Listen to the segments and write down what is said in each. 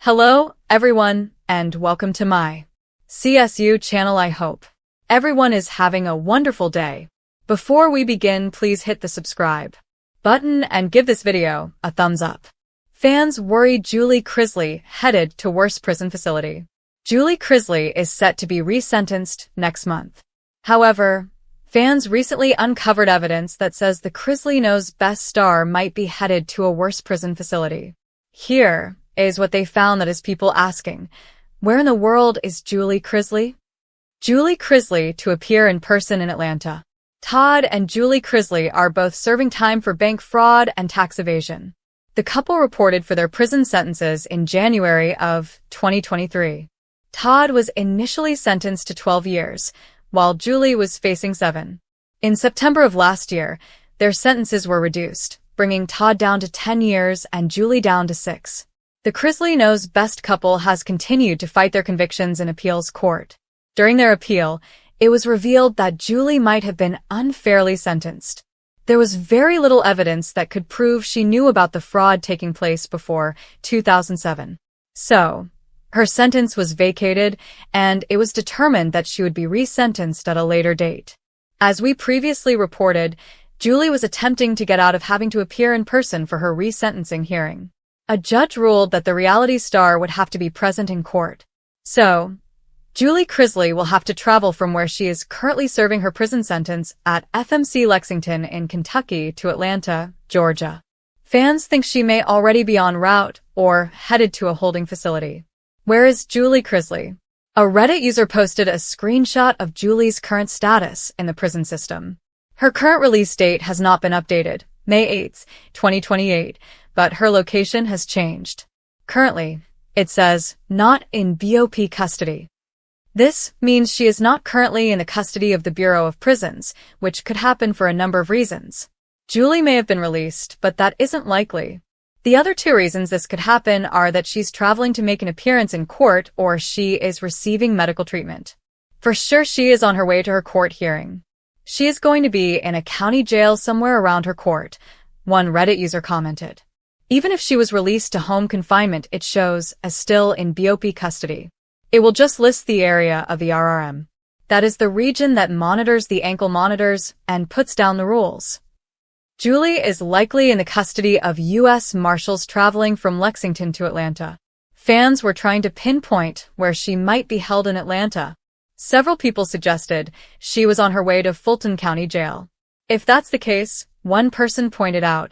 Hello, everyone, and welcome to my CSU channel. I hope everyone is having a wonderful day. Before we begin, please hit the subscribe button and give this video a thumbs up. Fans worry Julie Chrisley headed to worst prison facility. Julie Chrisley is set to be resentenced next month. However, fans recently uncovered evidence that says the Chrisley Knows Best star might be headed to a worse prison facility. Here is what they found that has people asking, where in the world is Julie Chrisley? Julie Chrisley to appear in person in Atlanta. Todd and Julie Chrisley are both serving time for bank fraud and tax evasion. The couple reported for their prison sentences in January of 2023. Todd was initially sentenced to 12 years, while Julie was facing 7. In September of last year, their sentences were reduced, bringing Todd down to 10 years and Julie down to 6. The Chrisley Knows Best couple has continued to fight their convictions in appeals court. During their appeal, it was revealed that Julie might have been unfairly sentenced. There was very little evidence that could prove she knew about the fraud taking place before 2007. So, her sentence was vacated, and it was determined that she would be resentenced at a later date. As we previously reported, Julie was attempting to get out of having to appear in person for her resentencing hearing. A judge ruled that the reality star would have to be present in court. So, Julie Chrisley will have to travel from where she is currently serving her prison sentence at FMC Lexington in Kentucky to Atlanta, Georgia. Fans think she may already be en route or headed to a holding facility. Where is Julie Chrisley? A Reddit user posted a screenshot of Julie's current status in the prison system. Her current release date has not been updated, May 8, 2028, but her location has changed. Currently, it says, not in BOP custody. This means she is not currently in the custody of the Bureau of Prisons, which could happen for a number of reasons. Julie may have been released, but that isn't likely. The other two reasons this could happen are that she's traveling to make an appearance in court or she is receiving medical treatment. For sure she is on her way to her court hearing. She is going to be in a county jail somewhere around her court, one Reddit user commented. Even if she was released to home confinement, it shows as still in BOP custody. It will just list the area of the RRM. That is the region that monitors the ankle monitors and puts down the rules. Julie is likely in the custody of U.S. Marshals traveling from Lexington to Atlanta. Fans were trying to pinpoint where she might be held in Atlanta. Several people suggested she was on her way to Fulton County Jail. If that's the case, one person pointed out,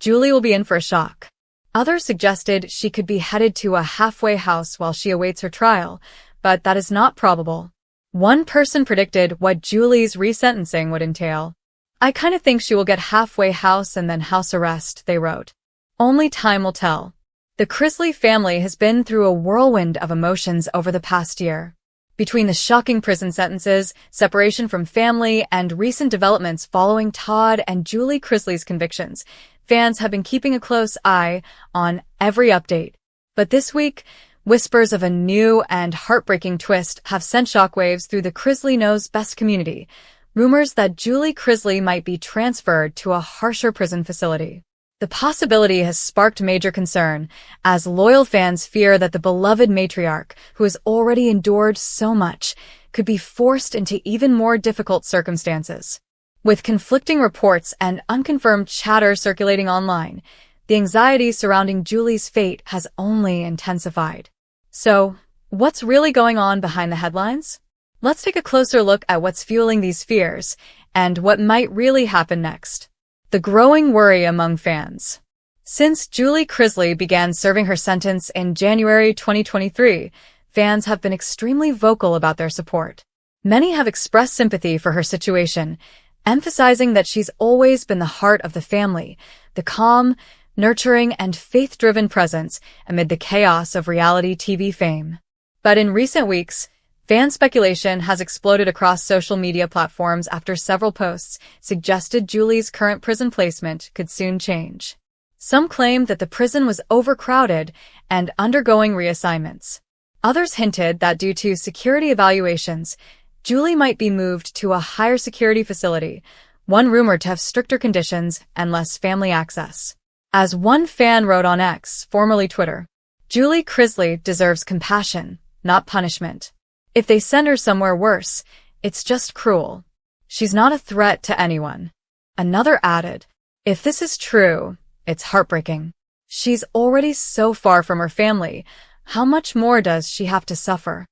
Julie will be in for a shock. Others suggested she could be headed to a halfway house while she awaits her trial, but that is not probable. One person predicted what Julie's resentencing would entail. I kind of think she will get halfway house and then house arrest, they wrote. Only time will tell. The Chrisley family has been through a whirlwind of emotions over the past year. Between the shocking prison sentences, separation from family, and recent developments following Todd and Julie Chrisley's convictions, fans have been keeping a close eye on every update. But this week, whispers of a new and heartbreaking twist have sent shockwaves through the Chrisley Knows Best community. Rumors that Julie Chrisley might be transferred to a harsher prison facility. The possibility has sparked major concern, as loyal fans fear that the beloved matriarch, who has already endured so much, could be forced into even more difficult circumstances. With conflicting reports and unconfirmed chatter circulating online, the anxiety surrounding Julie's fate has only intensified. So, what's really going on behind the headlines? Let's take a closer look at what's fueling these fears and what might really happen next. The growing worry among fans. Since Julie Chrisley began serving her sentence in January 2023, fans have been extremely vocal about their support. Many have expressed sympathy for her situation, emphasizing that she's always been the heart of the family, the calm, nurturing, and faith-driven presence amid the chaos of reality TV fame. But in recent weeks, fan speculation has exploded across social media platforms after several posts suggested Julie's current prison placement could soon change. Some claimed that the prison was overcrowded and undergoing reassignments. Others hinted that due to security evaluations, Julie might be moved to a higher security facility, one rumored to have stricter conditions and less family access. As one fan wrote on X, formerly Twitter, Julie Chrisley deserves compassion, not punishment. If they send her somewhere worse, it's just cruel. She's not a threat to anyone. Another added, if this is true, it's heartbreaking. She's already so far from her family. How much more does she have to suffer?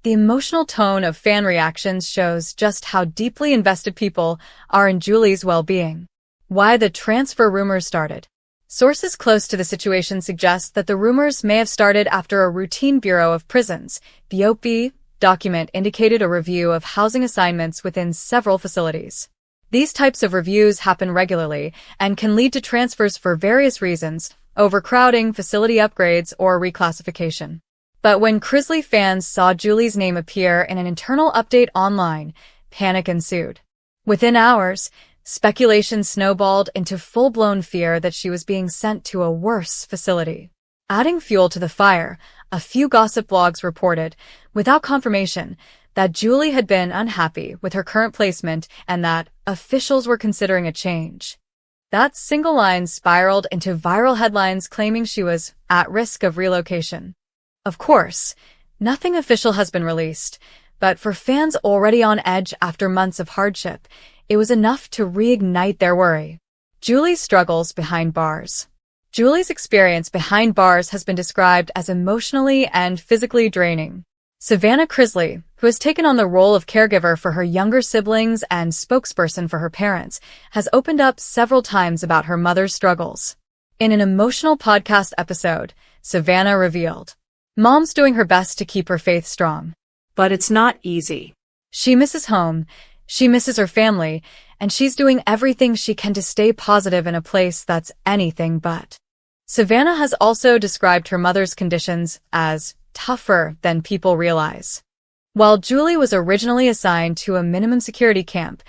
The emotional tone of fan reactions shows just how deeply invested people are in Julie's well-being. Why the transfer rumors started. Sources close to the situation suggest that the rumors may have started after a routine Bureau of Prisons, BOP, document indicated a review of housing assignments within several facilities. These types of reviews happen regularly and can lead to transfers for various reasons, overcrowding, facility upgrades, or reclassification. But when Chrisley fans saw Julie's name appear in an internal update online, panic ensued. Within hours, speculation snowballed into full-blown fear that she was being sent to a worse facility. Adding fuel to the fire, a few gossip blogs reported, without confirmation, that Julie had been unhappy with her current placement and that officials were considering a change. That single line spiraled into viral headlines claiming she was at risk of relocation. Of course, nothing official has been released, but for fans already on edge after months of hardship, it was enough to reignite their worry. Julie's struggles behind bars. Julie's experience behind bars has been described as emotionally and physically draining. Savannah Chrisley, who has taken on the role of caregiver for her younger siblings and spokesperson for her parents, has opened up several times about her mother's struggles. In an emotional podcast episode, Savannah revealed, "Mom's doing her best to keep her faith strong. But it's not easy. She misses home, she misses her family, and she's doing everything she can to stay positive in a place that's anything but." Savannah has also described her mother's conditions as tougher than people realize. While Julie was originally assigned to a minimum security camp,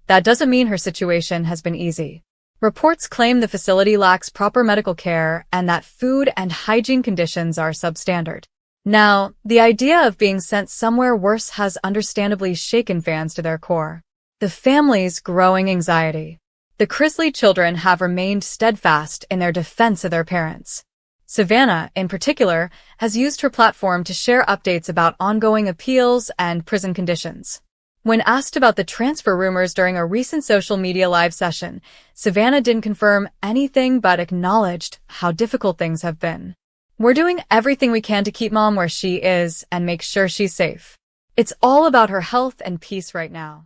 that doesn't mean her situation has been easy. Reports claim the facility lacks proper medical care and that food and hygiene conditions are substandard. Now, the idea of being sent somewhere worse has understandably shaken fans to their core. The family's growing anxiety. The Chrisley children have remained steadfast in their defense of their parents. Savannah, in particular, has used her platform to share updates about ongoing appeals and prison conditions. When asked about the transfer rumors during a recent social media live session, Savannah didn't confirm anything but acknowledged how difficult things have been. "We're doing everything we can to keep Mom where she is and make sure she's safe. It's all about her health and peace right now."